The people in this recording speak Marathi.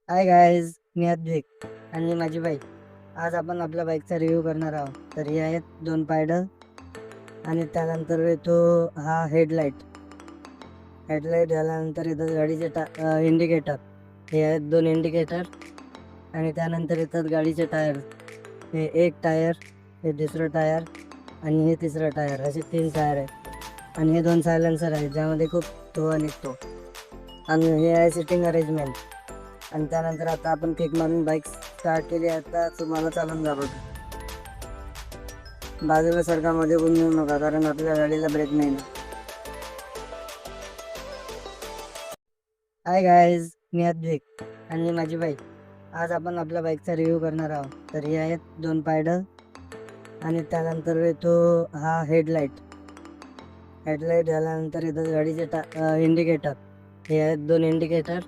हाय गाईज, मी अद्विक आणि माझी बाईक. आज आपण आपल्या बाईकचा रिव्ह्यू करणार आहोत. तर हे आहेत दोन पायडल आणि त्यानंतर येतो हा हेडलाईट झाल्यानंतर येतात गाडीचे इंडिकेटर. हे आहेत दोन इंडिकेटर आणि त्यानंतर येतात गाडीचे टायर. हे एक टायर, हे दुसरं टायर आणि हे तिसरं टायर, असे तीन टायर आहेत. आणि हे दोन सायलेन्सर आहेत ज्यामध्ये खूप धुवा निघतो. आणि हे आहे सिटिंग अरेंजमेंट. आणि त्यानंतर आता आपण किक मारून बाईक स्टार्ट केली. आता तुम्हाला चालून दाखवतो. बाजूला सडकामध्ये येऊ नका कारण आपल्या गाडीला ब्रेक नाही ना. हाय गाईज, मी अद्विक आणि माझी बाईक. आज आपण आपल्या बाईकचा रिव्ह्यू करणार आहोत. तर हे आहेत दोन पायडल आणि त्यानंतर येतो हा हेडलाईट झाल्यानंतर येतात गाडीचे इंडिकेटर. हे आहेत दोन इंडिकेटर